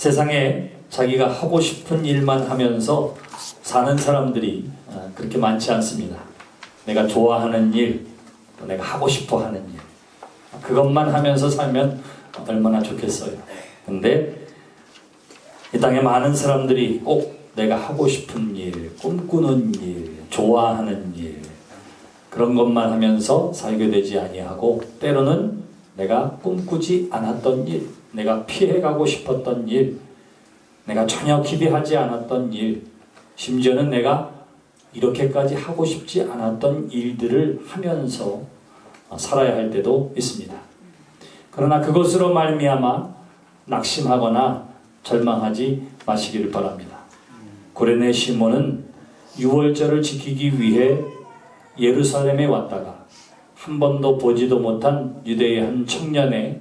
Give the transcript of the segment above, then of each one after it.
세상에 자기가 하고 싶은 일만 하면서 사는 사람들이 그렇게 많지 않습니다. 내가 좋아하는 일, 또 내가 하고 싶어 하는 일, 그것만 하면서 살면 얼마나 좋겠어요. 근데 이 땅에 많은 사람들이 꼭 내가 하고 싶은 일, 꿈꾸는 일, 좋아하는 일, 그런 것만 하면서 살게 되지 아니하고, 때로는 내가 꿈꾸지 않았던 일, 내가 피해가고 싶었던 일, 내가 전혀 기대하지 않았던 일, 심지어는 내가 이렇게까지 하고 싶지 않았던 일들을 하면서 살아야 할 때도 있습니다. 그러나 그것으로 말미암아 낙심하거나 절망하지 마시기를 바랍니다. 구레네 시몬은 유월절을 지키기 위해 예루살렘에 왔다가 한 번도 보지도 못한 유대의 한 청년의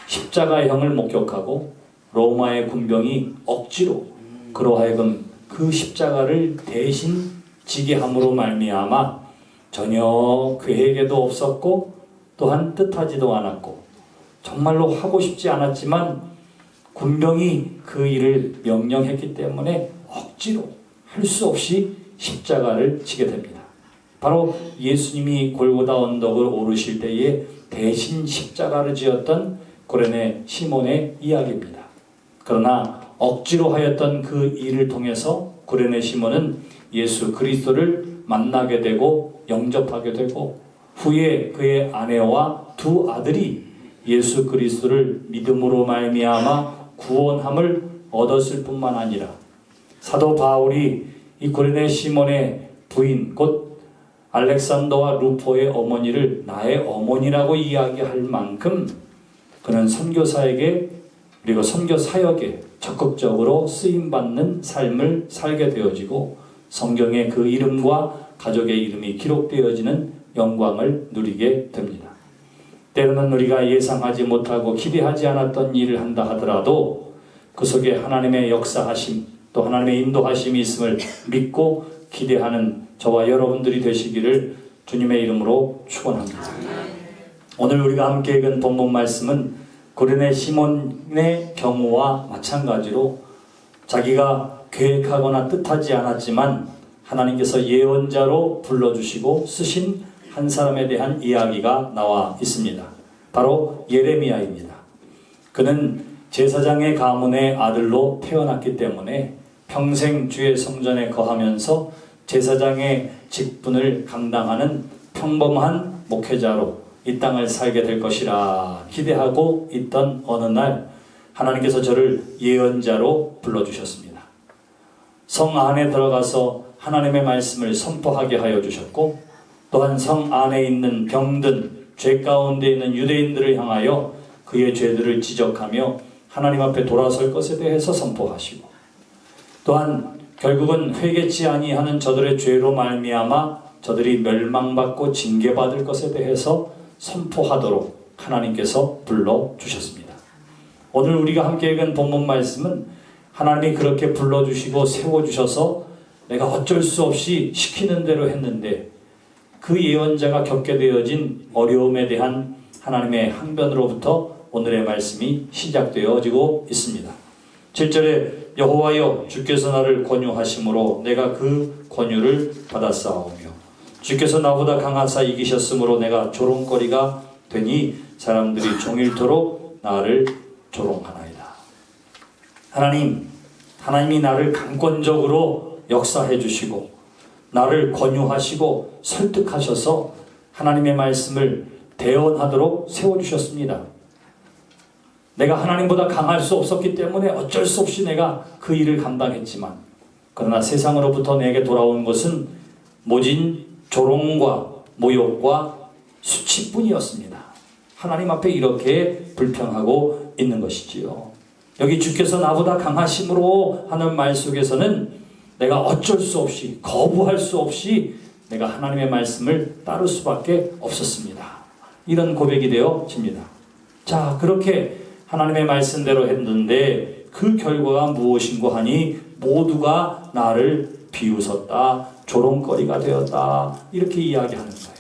십자가형을 목격하고 로마의 군병이 억지로 그로 하여금 그 십자가를 대신 지게 함으로 말미암아 전혀 계획에도 없었고 또한 뜻하지도 않았고 정말로 하고 싶지 않았지만 군병이 그 일을 명령했기 때문에 억지로 할 수 없이 십자가를 지게 됩니다. 바로 예수님이 골고다 언덕을 오르실 때에 대신 십자가를 지었던 구레네 시몬의 이야기입니다. 그러나 억지로 하였던 그 일을 통해서 구레네 시몬은 예수 그리스도를 만나게 되고 영접하게 되고 후에 그의 아내와 두 아들이 예수 그리스도를 믿음으로 말미암아 구원함을 얻었을 뿐만 아니라 사도 바울이 이 구레네 시몬의 부인 곧 알렉산더와 루포의 어머니를 나의 어머니라고 이야기할 만큼 그는 선교사에게 그리고 선교 사역에 적극적으로 쓰임받는 삶을 살게 되어지고 성경에 그 이름과 가족의 이름이 기록되어지는 영광을 누리게 됩니다. 때로는 우리가 예상하지 못하고 기대하지 않았던 일을 한다 하더라도 그 속에 하나님의 역사하심 또 하나님의 인도하심이 있음을 믿고 기대하는 저와 여러분들이 되시기를 주님의 이름으로 축원합니다. 오늘 우리가 함께 읽은 본문 말씀은 구레네 시몬의 경우와 마찬가지로 자기가 계획하거나 뜻하지 않았지만 하나님께서 예언자로 불러주시고 쓰신 한 사람에 대한 이야기가 나와 있습니다. 바로 예레미야입니다. 그는 제사장의 가문의 아들로 태어났기 때문에 평생 주의 성전에 거하면서 제사장의 직분을 감당하는 평범한 목회자로 이 땅을 살게 될 것이라 기대하고 있던 어느 날 하나님께서 저를 예언자로 불러주셨습니다. 성 안에 들어가서 하나님의 말씀을 선포하게 하여 주셨고 또한 성 안에 있는 병든 죄 가운데 있는 유대인들을 향하여 그의 죄들을 지적하며 하나님 앞에 돌아설 것에 대해서 선포하시고 또한 결국은 회개치 아니하는 저들의 죄로 말미암아 저들이 멸망받고 징계받을 것에 대해서 선포하도록 하나님께서 불러주셨습니다. 오늘 우리가 함께 읽은 본문 말씀은 하나님이 그렇게 불러주시고 세워주셔서 내가 어쩔 수 없이 시키는 대로 했는데 그 예언자가 겪게 되어진 어려움에 대한 하나님의 항변으로부터 오늘의 말씀이 시작되어지고 있습니다. 7절에 여호와여 주께서 나를 권유하심으로 내가 그 권유를 받았사오며 주께서 나보다 강하사 이기셨으므로 내가 조롱거리가 되니 사람들이 종일토록 나를 조롱하나이다. 하나님이 나를 강권적으로 역사해 주시고 나를 권유하시고 설득하셔서 하나님의 말씀을 대언하도록 세워주셨습니다. 내가 하나님보다 강할 수 없었기 때문에 어쩔 수 없이 내가 그 일을 감당했지만 그러나 세상으로부터 내게 돌아온 것은 모진 조롱과 모욕과 수치뿐이었습니다. 하나님 앞에 이렇게 불평하고 있는 것이지요. 여기 주께서 나보다 강하심으로 하는 말 속에서는 내가 어쩔 수 없이 거부할 수 없이 내가 하나님의 말씀을 따를 수밖에 없었습니다. 이런 고백이 되어집니다. 자, 그렇게 하나님의 말씀대로 했는데 그 결과가 무엇인고 하니 모두가 나를 비웃었다, 조롱거리가 되었다 이렇게 이야기하는 거예요.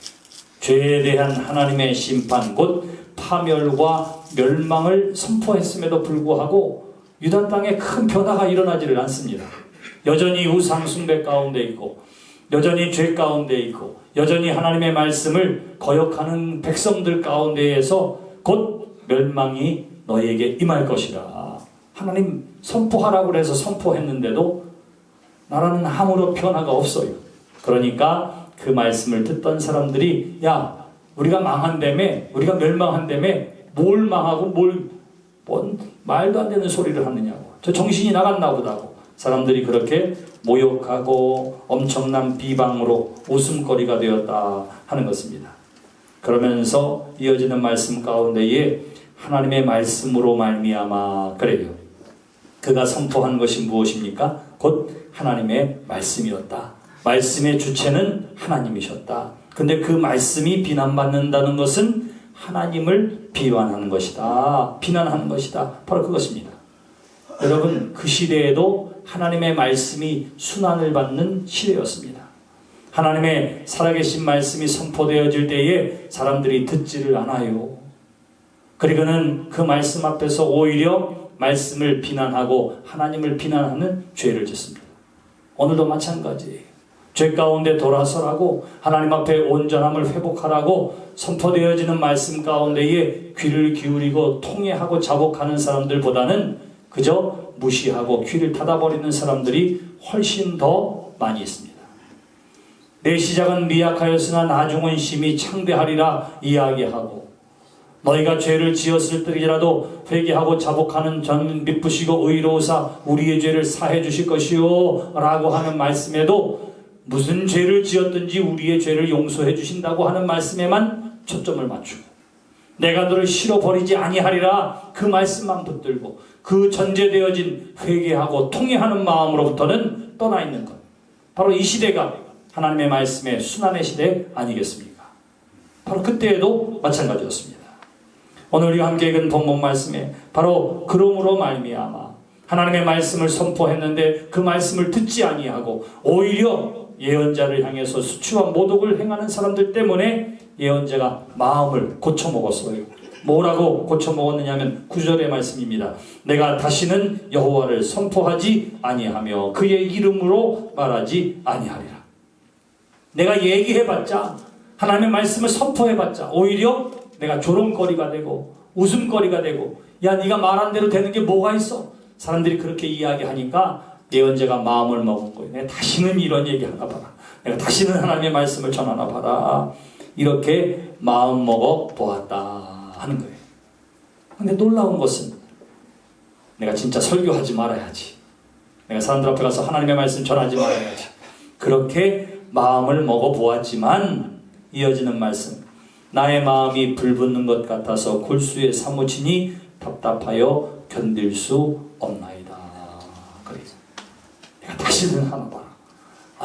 죄에 대한 하나님의 심판 곧 파멸과 멸망을 선포했음에도 불구하고 유다 땅에 큰 변화가 일어나지를 않습니다. 여전히 우상 숭배 가운데 있고, 여전히 죄 가운데 있고, 여전히 하나님의 말씀을 거역하는 백성들 가운데에서 곧 멸망이 너희에게 임할 것이라. 하나님 선포하라고 해서 선포했는데도 나라는 아무런 변화가 없어요. 그러니까 그 말씀을 듣던 사람들이 야, 우리가 망한다며, 우리가 멸망한다며 뭘 망하고 뭔 말도 안 되는 소리를 하느냐고. 저 정신이 나갔나 보다고. 사람들이 그렇게 모욕하고 엄청난 비방으로 웃음거리가 되었다 하는 것입니다. 그러면서 이어지는 말씀 가운데에 하나님의 말씀으로 말미암아 그래요. 그가 선포한 것이 무엇입니까? 곧 하나님의 말씀이었다. 말씀의 주체는 하나님이셨다. 근데 그 말씀이 비난받는다는 것은 하나님을 비난하는 것이다. 비난하는 것이다. 바로 그것입니다. 여러분, 그 시대에도 하나님의 말씀이 순환을 받는 시대였습니다. 하나님의 살아계신 말씀이 선포되어질 때에 사람들이 듣지를 않아요. 그리고는 그 말씀 앞에서 오히려 말씀을 비난하고 하나님을 비난하는 죄를 짓습니다. 오늘도 마찬가지예요. 죄 가운데 돌아서라고 하나님 앞에 온전함을 회복하라고 선포되어지는 말씀 가운데에 귀를 기울이고 통회하고 자복하는 사람들보다는 그저 무시하고 귀를 닫아버리는 사람들이 훨씬 더 많이 있습니다. 내 시작은 미약하였으나 나중은 심히 창대하리라 이야기하고, 너희가 죄를 지었을 때이라도 회개하고 자복하는 전 미쁘시고 의로우사 우리의 죄를 사해 주실 것이요 라고 하는 말씀에도 무슨 죄를 지었든지 우리의 죄를 용서해 주신다고 하는 말씀에만 초점을 맞추고, 내가 너를 실어버리지 아니하리라 그 말씀만 붙들고 그 전제되어진 회개하고 통회하는 마음으로부터는 떠나 있는 것, 바로 이 시대가 하나님의 말씀의 순환의 시대 아니겠습니까? 바로 그때에도 마찬가지였습니다. 오늘 우리가 함께 읽은 본문 말씀에 바로 그러므로 말미암아 하나님의 말씀을 선포했는데 그 말씀을 듣지 아니하고 오히려 예언자를 향해서 수치와 모독을 행하는 사람들 때문에 예언자가 마음을 고쳐먹었어요. 뭐라고 고쳐먹었느냐면 9절의 말씀입니다. 내가 다시는 여호와를 선포하지 아니하며 그의 이름으로 말하지 아니하리라. 내가 얘기해봤자, 하나님의 말씀을 선포해봤자 오히려 내가 조롱거리가 되고 웃음거리가 되고, 야 네가 말한 대로 되는 게 뭐가 있어? 사람들이 그렇게 이야기하니까 예언자가 마음을 먹은 거예요. 내가 다시는 이런 얘기하나 봐라. 내가 다시는 하나님의 말씀을 전하나 봐라. 이렇게 마음 먹어 보았다 하는 거예요. 근데 놀라운 것은 내가 진짜 설교하지 말아야지, 내가 사람들 앞에 가서 하나님의 말씀 전하지 말아야지, 그렇게 마음을 먹어 보았지만 이어지는 말씀, 나의 마음이 불붙는 것 같아서 골수에 사무치니 답답하여 견딜 수 없나이다. 그래서 내가 다시는 하나 봐라.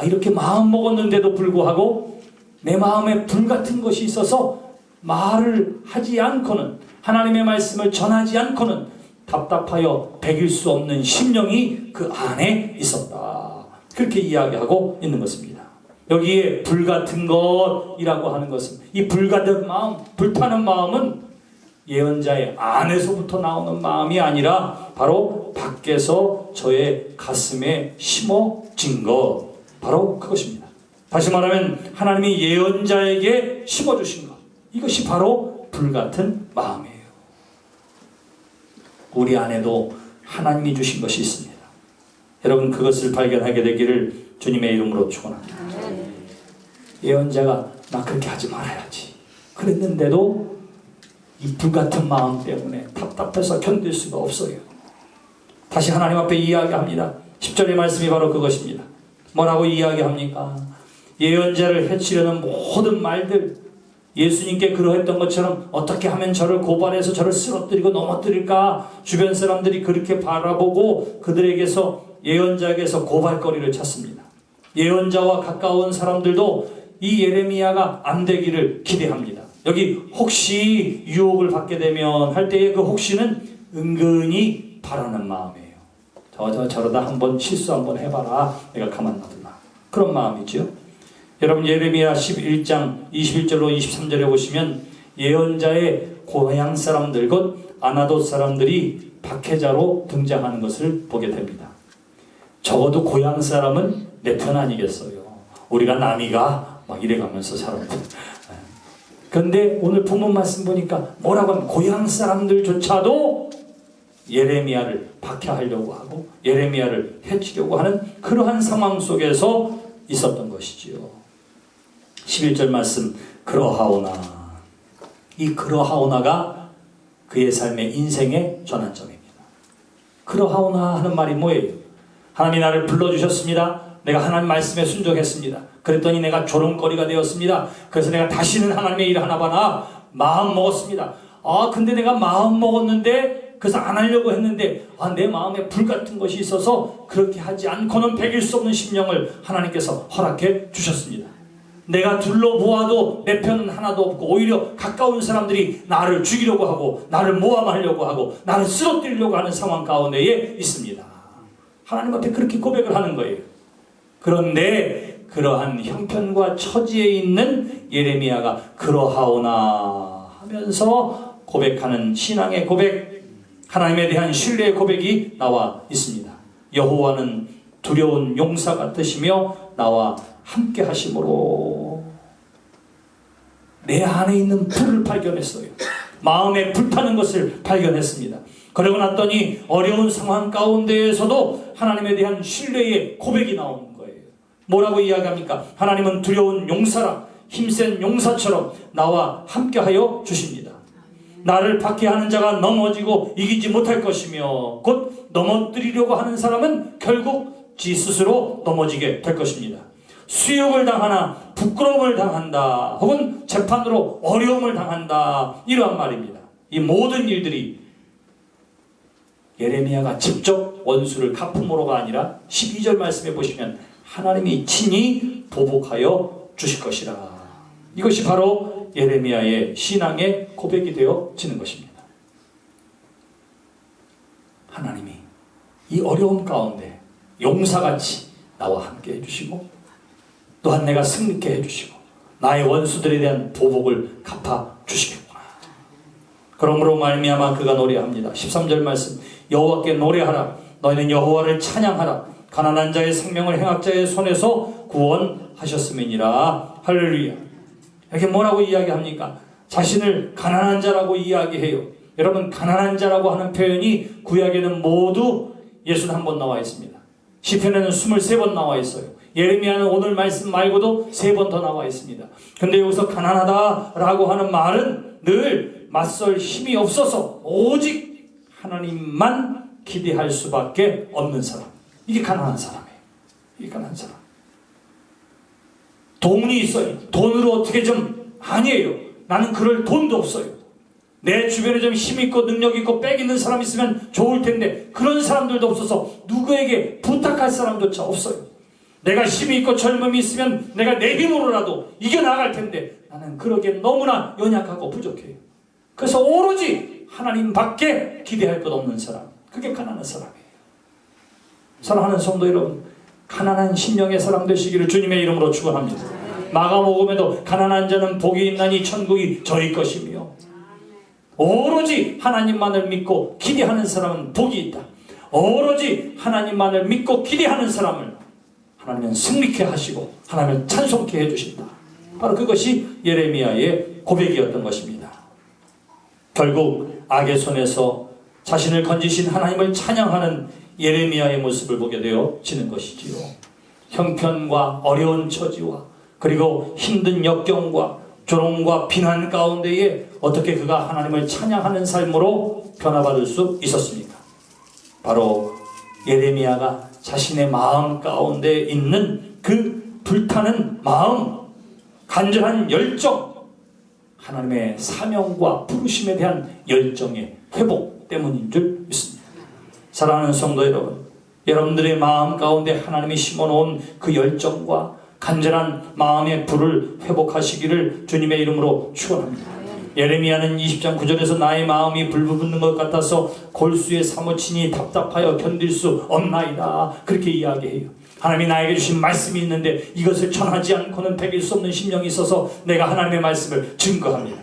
이렇게 마음 먹었는데도 불구하고 내 마음에 불같은 것이 있어서 말을 하지 않고는, 하나님의 말씀을 전하지 않고는 답답하여 배길 수 없는 심령이 그 안에 있었다. 그렇게 이야기하고 있는 것입니다. 여기에 불같은 것이라고 하는 것은, 이 불같은 마음, 불타는 마음은 예언자의 안에서부터 나오는 마음이 아니라 바로 밖에서 저의 가슴에 심어진 것, 바로 그것입니다. 다시 말하면 하나님이 예언자에게 심어주신 것, 이것이 바로 불같은 마음이에요. 우리 안에도 하나님이 주신 것이 있습니다. 여러분, 그것을 발견하게 되기를 주님의 이름으로 축원합니다. 예언자가 나 그렇게 하지 말아야지 그랬는데도 이 불같은 마음 때문에 답답해서 견딜 수가 없어요. 다시 하나님 앞에 이야기합니다. 10절의 말씀이 바로 그것입니다. 뭐라고 이야기합니까? 예언자를 해치려는 모든 말들, 예수님께 그러했던 것처럼 어떻게 하면 저를 고발해서 저를 쓰러뜨리고 넘어뜨릴까, 주변 사람들이 그렇게 바라보고 그들에게서, 예언자에게서 고발거리를 찾습니다. 예언자와 가까운 사람들도 이 예레미야가 안 되기를 기대합니다. 여기 혹시 유혹을 받게 되면 할 때의 그 혹시는 은근히 바라는 마음이에요. 저러다 한번 실수 한번 해봐라, 내가 가만 놔두나, 그런 마음이죠. 여러분, 예레미야 11장 21절로 23절에 보시면 예언자의 고향 사람들, 곧 아나돗 사람들이 박해자로 등장하는 것을 보게 됩니다. 적어도 고향 사람은 내 편 아니겠어요. 우리가 남이가 막 이래가면서 살았고. 그런데 오늘 본문 말씀 보니까 뭐라고 하면 고향 사람들조차도 예레미야를 박해하려고 하고 예레미야를 해치려고 하는 그러한 상황 속에서 있었던 것이지요. 11절 말씀, 그러하오나. 이 그러하오나가 그의 삶의 인생의 전환점입니다. 그러하오나 하는 말이 뭐예요? 하나님이 나를 불러주셨습니다. 내가 하나님 말씀에 순종했습니다. 그랬더니 내가 조롱거리가 되었습니다. 그래서 내가 다시는 하나님의 일을 하나 봐나 마음 먹었습니다. 근데 내가 마음 먹었는데 그래서 안 하려고 했는데 내 마음에 불같은 것이 있어서 그렇게 하지 않고는 배길 수 없는 심령을 하나님께서 허락해 주셨습니다. 내가 둘러보아도 내 편은 하나도 없고 오히려 가까운 사람들이 나를 죽이려고 하고 나를 모함하려고 하고 나를 쓰러뜨리려고 하는 상황 가운데에 있습니다. 하나님 앞에 그렇게 고백을 하는 거예요. 그런데 그러한 형편과 처지에 있는 예레미야가 그러하오나 하면서 고백하는 신앙의 고백, 하나님에 대한 신뢰의 고백이 나와 있습니다. 여호와는 두려운 용사 같으시며 나와 함께 하심으로 내 안에 있는 불을 발견했어요. 마음에 불타는 것을 발견했습니다. 그러고 났더니 어려운 상황 가운데에서도 하나님에 대한 신뢰의 고백이 나오는 거예요. 뭐라고 이야기합니까? 하나님은 두려운 용사라, 힘센 용사처럼 나와 함께하여 주십니다. 나를 박해하는 자가 넘어지고 이기지 못할 것이며 곧 넘어뜨리려고 하는 사람은 결국 지 스스로 넘어지게 될 것입니다. 수욕을 당하나 부끄러움을 당한다 혹은 재판으로 어려움을 당한다, 이러한 말입니다. 이 모든 일들이 예레미야가 직접 원수를 갚음으로가 아니라 12절 말씀에 보시면 하나님이 친히 보복하여 주실 것이라. 이것이 바로 예레미야의 신앙의 고백이 되어지는 것입니다. 하나님이 이 어려움 가운데 용사같이 나와 함께 해주시고 또한 내가 승리케 해주시고 나의 원수들에 대한 보복을 갚아주시겠구나. 그러므로 말미암아 그가 노래합니다. 13절 말씀, 여호와께 노래하라. 너희는 여호와를 찬양하라. 가난한 자의 생명을 행악자의 손에서 구원하셨음이니라. 할렐루야. 이렇게 뭐라고 이야기합니까? 자신을 가난한 자라고 이야기해요. 여러분, 가난한 자라고 하는 표현이 구약에는 모두 61번 나와 있습니다. 시편에는 23번 나와 있어요. 예레미야는 오늘 말씀 말고도 3번 더 나와 있습니다. 근데 여기서 가난하다라고 하는 말은 늘 맞설 힘이 없어서 오직 하나님만 기대할 수밖에 없는 사람. 이게 가난한 사람이에요. 이게 가난한 사람. 돈이 있어요. 돈으로 어떻게 좀 아니에요. 나는 그럴 돈도 없어요. 내 주변에 좀 힘 있고 능력 있고 빽 있는 사람 있으면 좋을 텐데 그런 사람들도 없어서 누구에게 부탁할 사람조차 없어요. 내가 힘이 있고 젊음이 있으면 내가 내 힘으로라도 이겨나갈 텐데 나는 그러기엔 너무나 연약하고 부족해요. 그래서 오로지 하나님밖에 기대할 것 없는 사람, 그게 가난한 사람이에요. 사랑하는 성도 여러분, 가난한 심령의 사람 되시기를 주님의 이름으로 축원합니다. 마가복음에도 가난한 자는 복이 있나니 천국이 저희 것이며 오로지 하나님만을 믿고 기대하는 사람은 복이 있다. 오로지 하나님만을 믿고 기대하는 사람을 하나님은 승리케 하시고 하나님은 찬송케 해주신다. 바로 그것이 예레미야의 고백이었던 것입니다. 결국 악의 손에서 자신을 건지신 하나님을 찬양하는 예레미야의 모습을 보게 되어지는 것이지요. 형편과 어려운 처지와 그리고 힘든 역경과 조롱과 비난 가운데에 어떻게 그가 하나님을 찬양하는 삶으로 변화받을 수 있었습니까? 바로 예레미야가 자신의 마음 가운데 있는 그 불타는 마음, 간절한 열정, 하나님의 사명과 부르심에 대한 열정의 회복 때문인 줄 믿습니다. 사랑하는 성도 여러분, 여러분들의 마음 가운데 하나님이 심어놓은 그 열정과 간절한 마음의 불을 회복하시기를 주님의 이름으로 축원합니다. 예레미야는 20장 9절에서 나의 마음이 불붙는 것 같아서 골수에 사무치니 답답하여 견딜 수 없나이다, 그렇게 이야기해요. 하나님이 나에게 주신 말씀이 있는데 이것을 전하지 않고는 배길 수 없는 심령이 있어서 내가 하나님의 말씀을 증거합니다.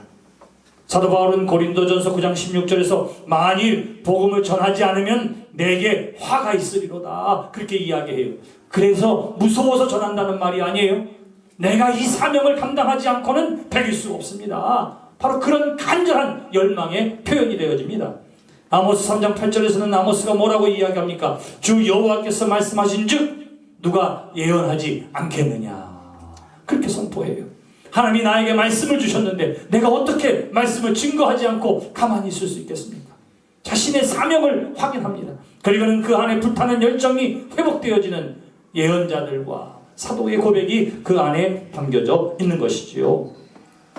사도 바울은 고린도전서 9장 16절에서 만일 복음을 전하지 않으면 내게 화가 있으리로다 그렇게 이야기해요. 그래서 무서워서 전한다는 말이 아니에요. 내가 이 사명을 감당하지 않고는 배길 수가 없습니다. 바로 그런 간절한 열망의 표현이 되어집니다. 아모스 3장 8절에서는 아모스가 뭐라고 이야기합니까? 주 여호와께서 말씀하신 즉 누가 예언하지 않겠느냐 그렇게 선포해요. 하나님이 나에게 말씀을 주셨는데 내가 어떻게 말씀을 증거하지 않고 가만히 있을 수 있겠습니까? 자신의 사명을 확인합니다. 그리고는 그 안에 불타는 열정이 회복되어지는 예언자들과 사도의 고백이 그 안에 담겨져 있는 것이지요.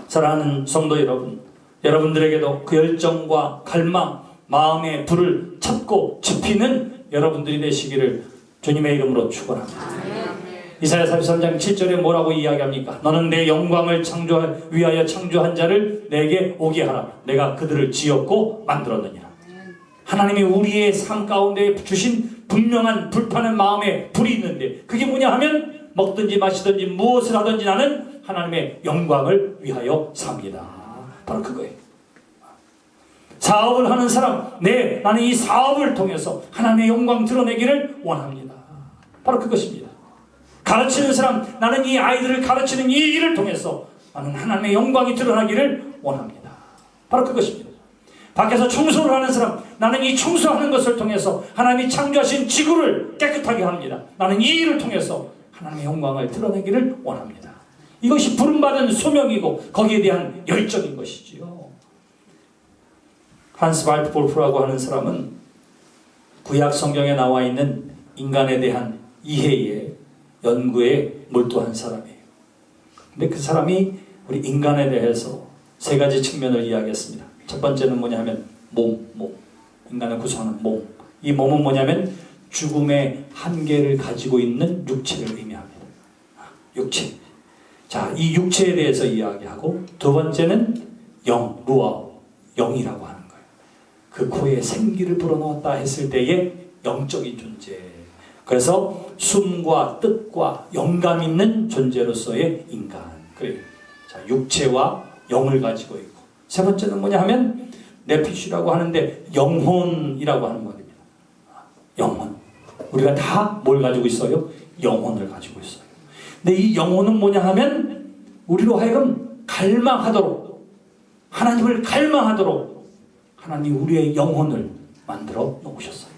사랑하는 성도 여러분, 여러분들에게도 그 열정과 갈망, 마음의 불을 찾고 지피는 여러분들이 되시기를 주님의 이름으로 축원합니다. 이사야 43장 7절에 뭐라고 이야기합니까? 너는 내 영광을 위하여 창조한 자를 내게 오게 하라. 내가 그들을 지었고 만들었느니라. 하나님이 우리의 삶 가운데 주신 분명한 불타는 마음에 불이 있는데 그게 뭐냐 하면 먹든지 마시든지 무엇을 하든지 나는 하나님의 영광을 위하여 삽니다. 바로 그거예요. 사업을 하는 사람, 나는 이 사업을 통해서 하나님의 영광 드러내기를 원합니다. 바로 그것입니다. 가르치는 사람, 나는 이 아이들을 가르치는 이 일을 통해서 나는 하나님의 영광이 드러나기를 원합니다. 바로 그것입니다. 밖에서 청소를 하는 사람, 나는 이 청소하는 것을 통해서 하나님이 창조하신 지구를 깨끗하게 합니다. 나는 이 일을 통해서 하나님의 영광을 드러내기를 원합니다. 이것이 부름받은 소명이고 거기에 대한 열정인 것이지요. 한스 발트볼프라고 하는 사람은 구약 성경에 나와 있는 인간에 대한 이해에 연구에 몰두한 사람이에요. 근데 그 사람이 우리 인간에 대해서 세 가지 측면을 이야기했습니다. 첫 번째는 뭐냐 하면 몸. 인간을 구성하는 몸. 이 몸은 뭐냐면 죽음의 한계를 가지고 있는 육체를 의미합니다. 육체. 자, 이 육체에 대해서 이야기하고 두 번째는 영, 루아, 영이라고 하는 거예요. 그 코에 생기를 불어넣었다 했을 때의 영적인 존재. 그래서 숨과 뜻과 영감 있는 존재로서의 인간. 그래요. 자, 육체와 영을 가지고 있고. 세 번째는 뭐냐 하면 네피시라고 하는데 영혼이라고 하는 말입니다. 영혼. 우리가 다 뭘 가지고 있어요? 영혼을 가지고 있어요. 근데 이 영혼은 뭐냐 하면 우리로 하여금 갈망하도록, 하나님을 갈망하도록 하나님 우리의 영혼을 만들어 놓으셨어요.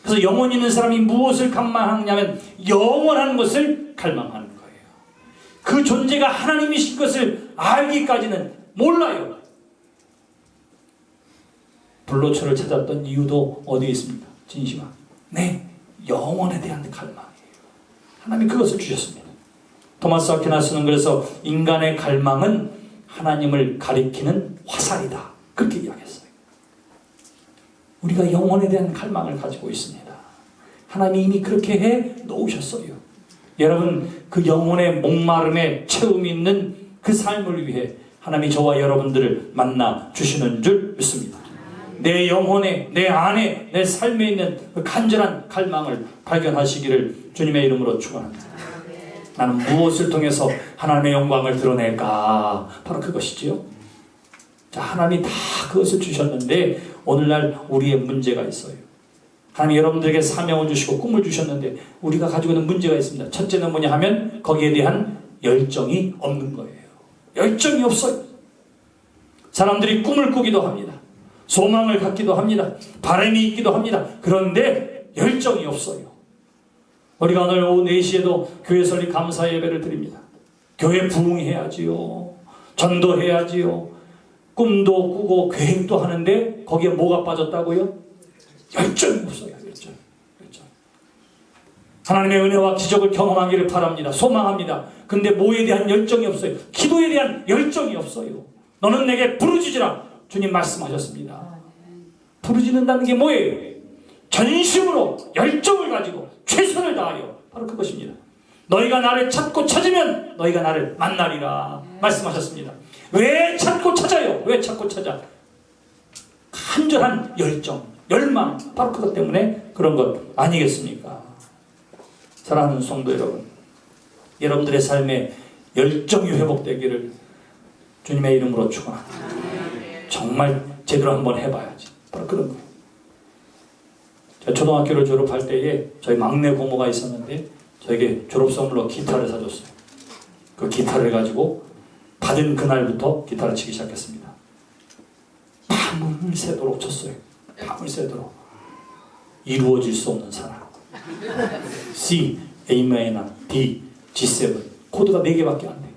그래서 영혼 있는 사람이 무엇을 갈망하느냐면 영원한 것을 갈망하는 거예요. 그 존재가 하나님이신 것을 알기까지는 몰라요. 불로초를 찾았던 이유도 어디에 있습니까? 진심아. 네, 영혼에 대한 갈망이에요. 하나님이 그것을 주셨습니다. 토마스 아퀴나스는 그래서 인간의 갈망은 하나님을 가리키는 화살이다. 그렇게 이야기했어요. 우리가 영혼에 대한 갈망을 가지고 있습니다. 하나님이 이미 그렇게 해 놓으셨어요. 여러분, 그 영혼의 목마름에 채움이 있는 그 삶을 위해 하나님이 저와 여러분들을 만나 주시는 줄 믿습니다. 내 영혼에, 내 안에, 내 삶에 있는 그 간절한 갈망을 발견하시기를 주님의 이름으로 축원합니다. 나는 무엇을 통해서 하나님의 영광을 드러낼까? 바로 그것이지요. 자, 하나님이 다 그것을 주셨는데 오늘날 우리의 문제가 있어요. 하나님 여러분들에게 사명을 주시고 꿈을 주셨는데 우리가 가지고 있는 문제가 있습니다. 첫째는 뭐냐 하면 거기에 대한 열정이 없는 거예요. 열정이 없어요. 사람들이 꿈을 꾸기도 합니다. 소망을 갖기도 합니다. 바람이 있기도 합니다. 그런데 열정이 없어요. 우리가 오늘 오후 4시에도 교회 설립 감사 예배를 드립니다. 교회 부흥해야지요. 전도해야지요. 꿈도 꾸고 계획도 하는데 거기에 뭐가 빠졌다고요? 열정이 없어요. 열정. 하나님의 은혜와 기적을 경험하기를 바랍니다. 소망합니다. 근데 뭐에 대한 열정이 없어요. 기도에 대한 열정이 없어요. 너는 내게 부르짖으라. 주님 말씀하셨습니다. 부르짖는다는 게 뭐예요? 전심으로 열정을 가지고 최선을 다하여. 바로 그것입니다. 너희가 나를 찾고 찾으면 너희가 나를 만나리라 말씀하셨습니다. 왜 찾고 찾아요? 왜 찾고 찾아? 간절한 열정, 열망, 바로 그것 때문에 그런 것 아니겠습니까? 사랑하는 성도 여러분, 여러분들의 삶에 열정이 회복되기를 주님의 이름으로 축원합니다. 정말 제대로 한번 해봐야지. 바로 그런 거예요. 제가 초등학교를 졸업할 때에 저희 막내 고모가 있었는데 저에게 졸업 선물로 기타를 사줬어요. 그 기타를 가지고 받은 그날부터 기타를 치기 시작했습니다. 밤을 새도록 쳤어요. 밤을 새도록. 이루어질 수 없는 사랑. C, A 마이너, D, G7. 코드가 4개밖에 안 돼요.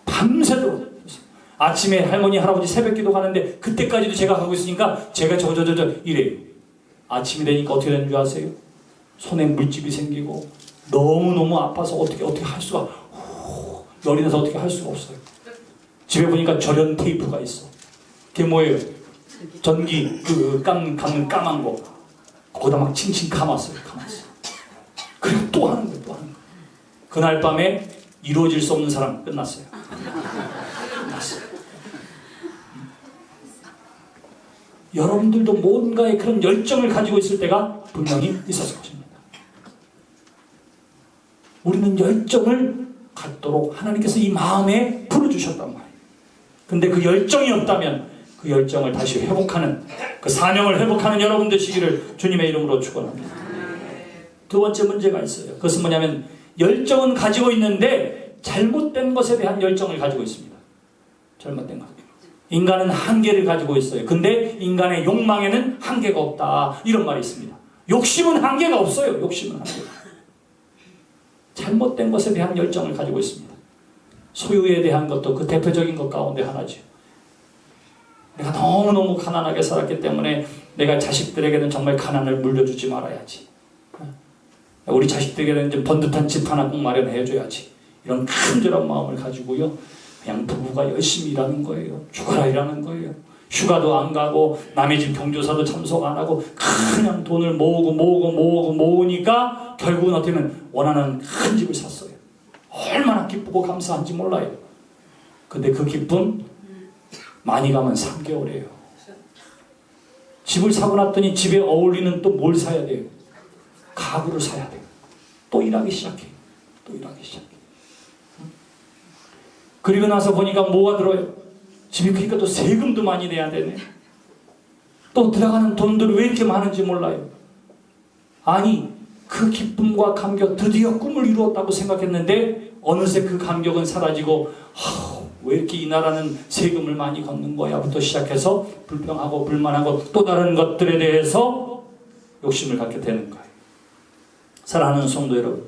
밤새도록. 아침에 할머니, 할아버지 새벽 기도 가는데 그때까지도 제가 하고 있으니까 제가 이래요. 아침이 되니까 어떻게 되는 줄 아세요? 손에 물집이 생기고 너무너무 아파서 어떻게 할 수가, 열이 나서 어떻게 할 수가 없어요. 집에 보니까 절연 테이프가 있어. 그게 뭐예요? 전기 감는 까만 거. 거기다 막 칭칭 감았어요. 그리고 또 하는 거예요. 그날 밤에 이루어질 수 없는 사랑 끝났어요. 여러분들도 뭔가의 그런 열정을 가지고 있을 때가 분명히 있었을 것입니다. 우리는 열정을 갖도록 하나님께서 이 마음에 불어주셨단 말이에요. 근데 그 열정이 없다면 그 열정을 다시 회복하는, 그 사명을 회복하는 여러분 되시기를 주님의 이름으로 축원합니다. 두 번째 문제가 있어요. 그것은 뭐냐면 열정은 가지고 있는데 잘못된 것에 대한 열정을 가지고 있습니다. 잘못된 것. 인간은 한계를 가지고 있어요. 근데 인간의 욕망에는 한계가 없다. 이런 말이 있습니다. 욕심은 한계가 없어요. 욕심은 한계가. 잘못된 것에 대한 열정을 가지고 있습니다. 소유에 대한 것도 그 대표적인 것 가운데 하나죠. 내가 너무너무 가난하게 살았기 때문에 내가 자식들에게는 정말 가난을 물려주지 말아야지. 우리 자식들에게는 좀 번듯한 집 하나 꼭 마련해줘야지. 이런 간절한 마음을 가지고요. 그냥 부부가 열심히 일하는 거예요. 죽어라 일하는 거예요. 휴가도 안 가고 남의 집 경조사도 참석 안 하고 그냥 돈을 모으니까 결국은 어떻게 보면 원하는 큰 집을 샀어요. 얼마나 기쁘고 감사한지 몰라요. 근데 그 기쁨 많이 가면 3개월이에요. 집을 사고 났더니 집에 어울리는 또 뭘 사야 돼요? 가구를 사야 돼요. 또 일하기 시작해. 그리고 나서 보니까 뭐가 들어요? 집이 크니까 또 세금도 많이 내야 되네. 또 들어가는 돈들이 왜 이렇게 많은지 몰라요. 아니, 그 기쁨과 감격, 드디어 꿈을 이루었다고 생각했는데 어느새 그 감격은 사라지고 왜 이렇게 이 나라는 세금을 많이 걷는 거야? 부터 시작해서 불평하고 불만하고 또 다른 것들에 대해서 욕심을 갖게 되는 거예요. 사랑하는 성도 여러분,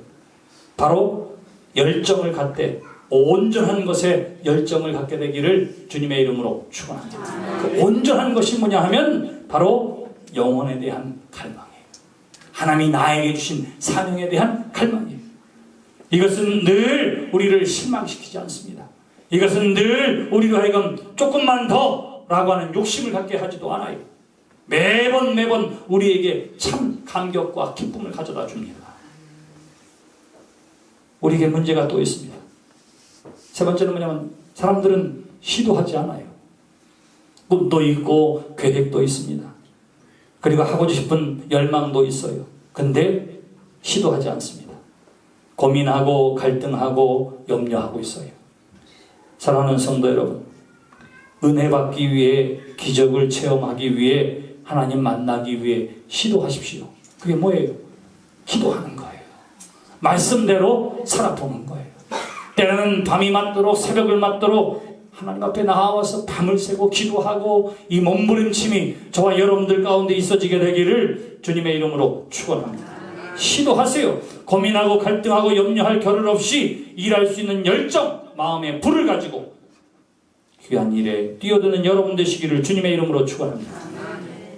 바로 열정을 갖되 온전한 것에 열정을 갖게 되기를 주님의 이름으로 축원합니다. 그 온전한 것이 뭐냐 하면 바로 영혼에 대한 갈망이에요. 하나님이 나에게 주신 사명에 대한 갈망이에요. 이것은 늘 우리를 실망시키지 않습니다. 이것은 늘 우리로 하여금 조금만 더 라고 하는 욕심을 갖게 하지도 않아요. 매번 우리에게 참 감격과 기쁨을 가져다 줍니다. 우리에게 문제가 또 있습니다. 세 번째는 뭐냐면 사람들은 시도하지 않아요. 꿈도 있고 계획도 있습니다. 그리고 하고 싶은 열망도 있어요. 근데 시도하지 않습니다. 고민하고 갈등하고 염려하고 있어요. 사랑하는 성도 여러분, 은혜 받기 위해, 기적을 체험하기 위해, 하나님 만나기 위해 시도하십시오. 그게 뭐예요? 기도하는 거예요. 말씀대로 살아보는 거예요. 때로는 밤이 맞도록, 새벽을 맞도록 하나님 앞에 나와서 밤을 새고 기도하고 이 몸부림침이 저와 여러분들 가운데 있어지게 되기를 주님의 이름으로 축원합니다. 시도하세요. 고민하고 갈등하고 염려할 겨를 없이 일할 수 있는 열정, 마음의 불을 가지고 귀한 일에 뛰어드는 여러분 되시기를 주님의 이름으로 축원합니다.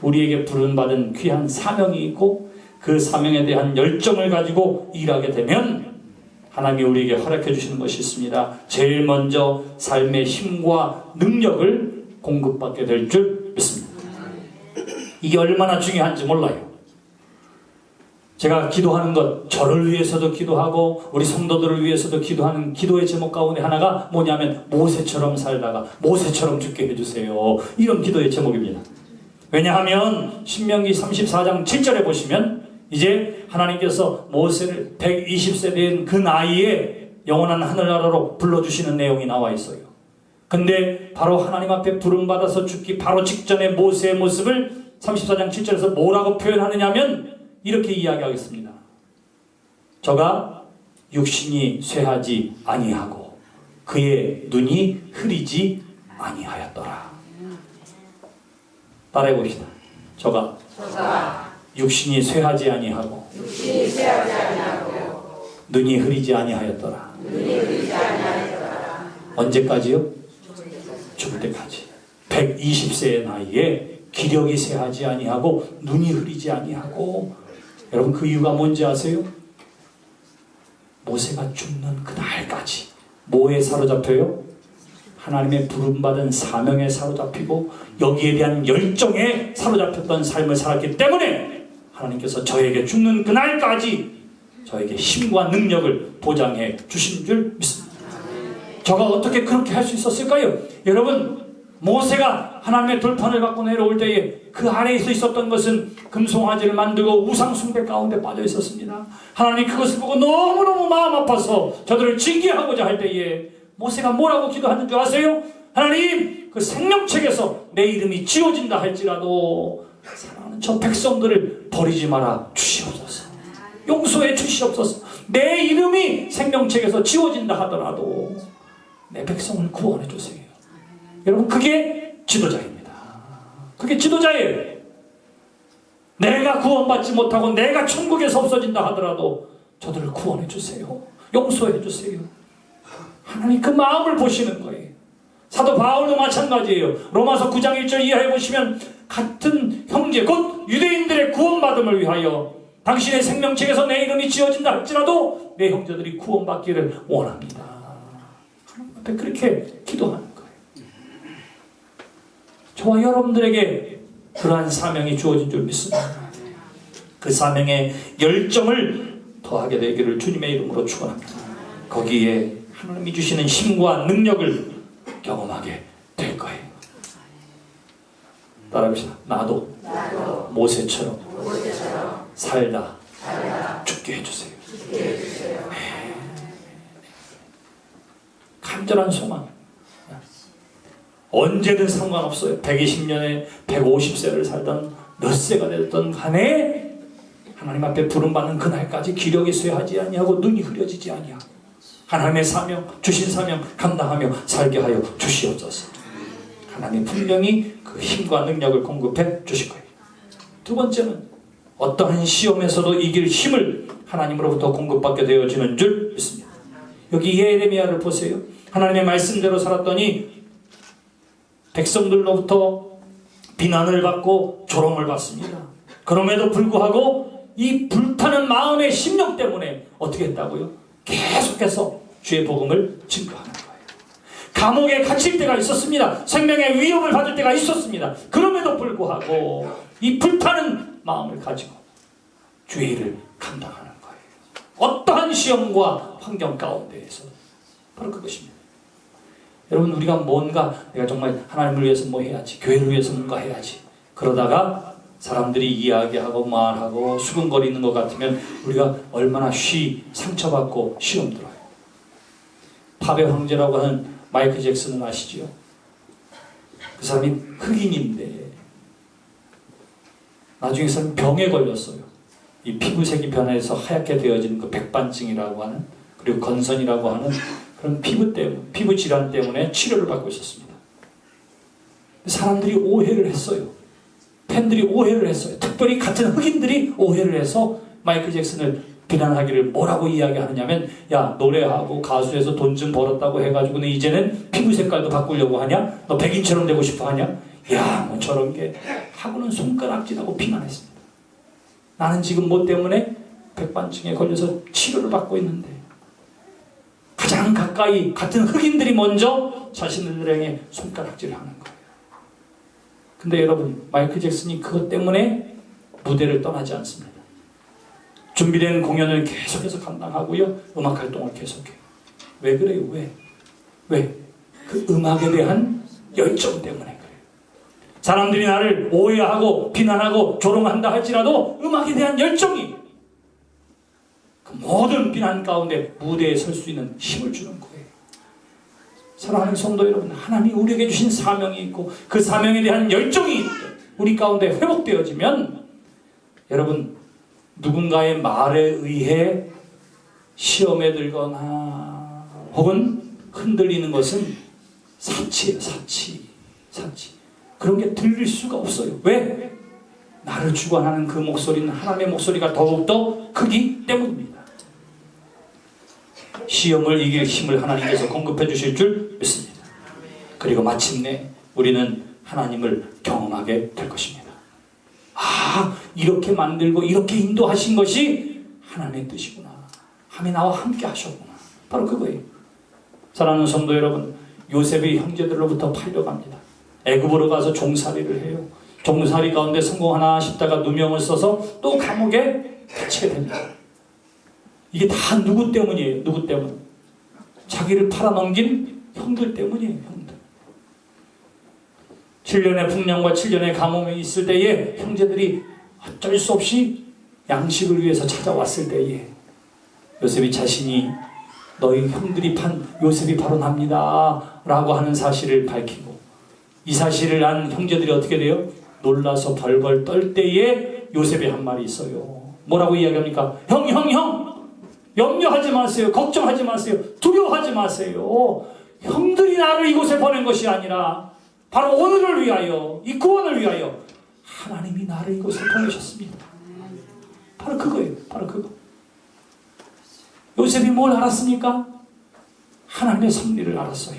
우리에게 부름받은 귀한 사명이 있고 그 사명에 대한 열정을 가지고 일하게 되면 하나님이 우리에게 허락해 주시는 것이 있습니다. 제일 먼저 삶의 힘과 능력을 공급받게 될 줄 믿습니다. 이게 얼마나 중요한지 몰라요. 제가 기도하는 것, 저를 위해서도 기도하고 우리 성도들을 위해서도 기도하는 기도의 제목 가운데 하나가 뭐냐면 모세처럼 살다가 모세처럼 죽게 해주세요. 이런 기도의 제목입니다. 왜냐하면 신명기 34장 7절에 보시면 이제 하나님께서 모세를 120세 된 그 나이에 영원한 하늘나라로 불러주시는 내용이 나와 있어요. 근데 바로 하나님 앞에 부름받아서 죽기 바로 직전의 모세의 모습을 34장 7절에서 뭐라고 표현하느냐면 이렇게 이야기하겠습니다. 저가 육신이 쇠하지 아니하고 그의 눈이 흐리지 아니하였더라. 따라해 봅시다. 저가 육신이 쇠하지 아니하고 눈이 흐리지 아니하였더라. 언제까지요? 죽을 때까지. 120세의 나이에 기력이 쇠하지 아니하고 눈이 흐리지 아니하고. 여러분 그 이유가 뭔지 아세요? 모세가 죽는 그날까지 뭐에 사로잡혀요? 하나님의 부름받은 사명에 사로잡히고 여기에 대한 열정에 사로잡혔던 삶을 살았기 때문에 하나님께서 저에게 죽는 그날까지 저에게 힘과 능력을 보장해 주신 줄 믿습니다. 저가 어떻게 그렇게 할 수 있었을까요? 여러분 모세가 하나님의 돌판을 갖고 내려올 때에 그 아래에서 있었던 것은 금송아지를 만들고 우상 숭배 가운데 빠져 있었습니다. 하나님 그것을 보고 너무너무 마음 아파서 저들을 징계하고자 할 때에 모세가 뭐라고 기도하는 줄 아세요? 하나님 그 생명책에서 내 이름이 지워진다 할지라도 사랑하는 저 백성들을 버리지 마라 주시옵소서. 용서해 주시옵소서. 내 이름이 생명책에서 지워진다 하더라도 내 백성을 구원해 주세요. 여러분 그게 지도자입니다. 그게 지도자예요. 내가 구원받지 못하고 내가 천국에서 없어진다 하더라도 저들을 구원해 주세요. 용서해 주세요. 하나님 그 마음을 보시는 거예요. 사도 바울도 마찬가지예요. 로마서 9장 1절 이하에 보시면 같은 형제 곧 유대인들의 구원받음을 위하여 당신의 생명책에서 내 이름이 지어진다 할지라도 내 형제들이 구원받기를 원합니다. 하나님 그렇게 기도하는 거예요. 저와 여러분들에게 그러한 사명이 주어진 줄 믿습니다. 그 사명의 열정을 더하게 되기를 주님의 이름으로 축원합니다. 거기에 하나님이 주시는 힘과 능력을 경험하게 될 거예요. 따라합시다. 나도 모세처럼 살다 죽게 해주세요. 간절한 소망. 언제든 상관없어요. 120년에 150세를 살던 몇 세가 됐던 간에 하나님 앞에 부름받는 그날까지 기력이 쇠하지 아니하고 눈이 흐려지지 아니하고 하나님의 사명, 주신 사명 감당하며 살게 하여 주시옵소서. 하나님 분명히 그 힘과 능력을 공급해 주실 거예요. 두 번째는 어떠한 시험에서도 이길 힘을 하나님으로부터 공급받게 되어지는 줄 믿습니다. 여기 예레미야를 보세요. 하나님의 말씀대로 살았더니 백성들로부터 비난을 받고 조롱을 받습니다. 그럼에도 불구하고 이 불타는 마음의 심령 때문에 어떻게 했다고요? 계속해서 주의 복음을 증거하는 거예요. 감옥에 갇힐 때가 있었습니다. 생명의 위협을 받을 때가 있었습니다. 그럼에도 불구하고 이 불타는 마음을 가지고 주의 일을 감당하는 거예요. 어떠한 시험과 환경 가운데에서 바로 그것입니다. 여러분 우리가 뭔가 내가 정말 하나님을 위해서 뭐 해야지, 교회를 위해서 뭔가 해야지 그러다가 사람들이 이야기하고 말하고 수근거리는 것 같으면 우리가 얼마나 상처받고 시험 들어요. 팝의 황제라고 하는 마이클 잭슨은 아시죠? 그 사람이 흑인인데 나중에 그 사람이 병에 걸렸어요. 이 피부색이 변해서 하얗게 되어지는 그 백반증이라고 하는, 그리고 건선이라고 하는 그런 피부 질환 때문에 치료를 받고 있었습니다. 사람들이 오해를 했어요. 팬들이 오해를 했어요. 특별히 같은 흑인들이 오해를 해서 마이클 잭슨을 비난하기를 뭐라고 이야기하느냐면, 야 노래하고 가수해서 돈 좀 벌었다고 해가지고는 이제는 피부 색깔도 바꾸려고 하냐? 너 백인처럼 되고 싶어 하냐? 야 뭐 저런 게 하고는 손가락질하고 비난했습니다. 나는 지금 뭐 때문에 백반증에 걸려서 치료를 받고 있는데, 가장 가까이 같은 흑인들이 먼저 자신들에게 손가락질을 하는 거예요. 근데 여러분 마이클 잭슨이 그것 때문에 무대를 떠나지 않습니다. 준비된 공연을 계속해서 감당하고요, 음악 활동을 계속해요. 왜 그래요? 왜? 그 음악에 대한 열정 때문에 그래요. 사람들이 나를 오해하고 비난하고 조롱한다 할지라도 음악에 대한 열정이 그 모든 비난 가운데 무대에 설 수 있는 힘을 주는 거예요. 사랑하는 성도 여러분, 하나님이 우리에게 주신 사명이 있고 그 사명에 대한 열정이 우리 가운데 회복되어지면 여러분 누군가의 말에 의해 시험에 들거나 혹은 흔들리는 것은 사치예요. 사치. 그런 게 들릴 수가 없어요. 왜? 나를 주관하는 그 목소리는 하나님의 목소리가 더욱더 크기 때문입니다. 시험을 이길 힘을 하나님께서 공급해 주실 줄 믿습니다. 그리고 마침내 우리는 하나님을 경험하게 될 것입니다. 아, 이렇게 만들고 이렇게 인도하신 것이 하나님의 뜻이구나. 하나님이 나와 함께 하셨구나. 바로 그거예요. 사랑하는 성도 여러분, 요셉이 형제들로부터 팔려갑니다. 애굽으로 가서 종살이를 해요. 종살이 가운데 성공하나 싶다가 누명을 써서 또 감옥에 갇히게 됩니다. 이게 다 누구 때문이에요? 누구 때문? 자기를 팔아넘긴 형들 때문이에요. 형들. 7년의 풍년과 7년의 가뭄이 있을 때에 형제들이 어쩔 수 없이 양식을 위해서 찾아왔을 때에 요셉이 자신이 너희 형들이 판 요셉이 바로 납니다 라고 하는 사실을 밝히고, 이 사실을 안 형제들이 어떻게 돼요? 놀라서 벌벌 떨 때에 요셉이 한 말이 있어요. 뭐라고 이야기합니까? 형 염려하지 마세요. 걱정하지 마세요. 두려워하지 마세요. 형들이 나를 이곳에 보낸 것이 아니라 바로 오늘을 위하여, 이 구원을 위하여 하나님이 나를 이곳에 보내셨습니다. 바로 그거예요. 바로 그거. 요셉이 뭘 알았습니까? 하나님의 섭리를 알았어요.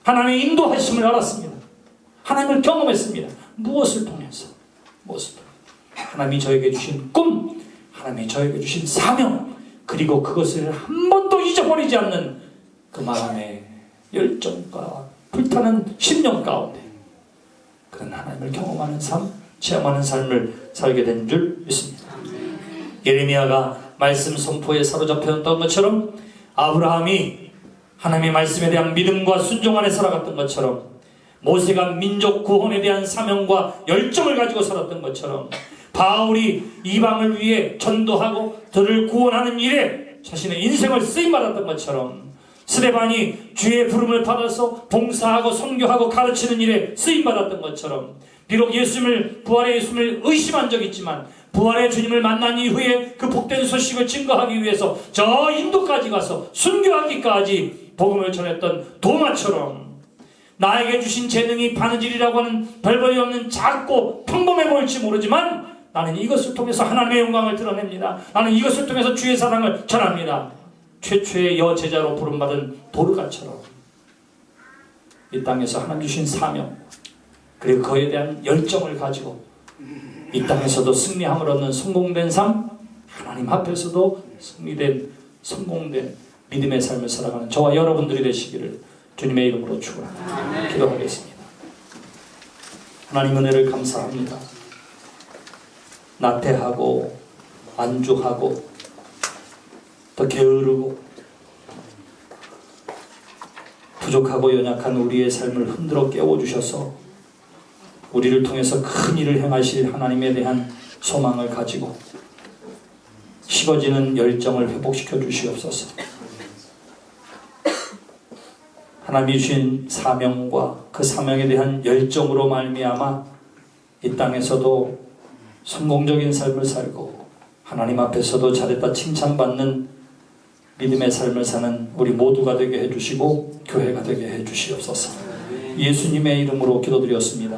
하나님의 인도하심을 알았습니다. 하나님을 경험했습니다. 무엇을 통해서? 하나님이 저에게 주신 꿈, 하나님이 저에게 주신 사명, 그리고 그것을 한 번도 잊어버리지 않는 그 마음의 열정과 불타는 심령 가운데 그런 하나님을 경험하는 삶, 체험하는 삶을 살게 된 줄 믿습니다. 예레미야가 말씀 선포에 사로잡혔던 것처럼, 아브라함이 하나님의 말씀에 대한 믿음과 순종 안에 살아갔던 것처럼, 모세가 민족 구원에 대한 사명과 열정을 가지고 살았던 것처럼, 바울이 이방을 위해 전도하고 저를 구원하는 일에 자신의 인생을 쓰임받았던 것처럼, 스데반이 주의 부름을 받아서 봉사하고 선교하고 가르치는 일에 쓰임받았던 것처럼, 비록 부활의 예수님을 의심한 적이 있지만 부활의 주님을 만난 이후에 그 복된 소식을 증거하기 위해서 저 인도까지 가서 순교하기까지 복음을 전했던 도마처럼, 나에게 주신 재능이 바느질이라고 하는 별볼이 없는 작고 평범해 보일지 모르지만 나는 이것을 통해서 하나님의 영광을 드러냅니다. 나는 이것을 통해서 주의 사랑을 전합니다. 최초의 여제자로 부름받은 도르가처럼 이 땅에서 하나님 주신 사명, 그리고 그에 대한 열정을 가지고 이 땅에서도 승리함을 얻는 성공된 삶, 하나님 앞에서도 승리된 성공된 믿음의 삶을 살아가는 저와 여러분들이 되시기를 주님의 이름으로 축원합니다. 기도하겠습니다. 하나님 은혜를 감사합니다. 나태하고 안주하고 또 게으르고 부족하고 연약한 우리의 삶을 흔들어 깨워주셔서 우리를 통해서 큰 일을 행하실 하나님에 대한 소망을 가지고 식어지는 열정을 회복시켜 주시옵소서. 하나님이 주신 사명과 그 사명에 대한 열정으로 말미암아 이 땅에서도 성공적인 삶을 살고 하나님 앞에서도 잘했다 칭찬받는 믿음의 삶을 사는 우리 모두가 되게 해주시고 교회가 되게 해주시옵소서. 예수님의 이름으로 기도드렸습니다.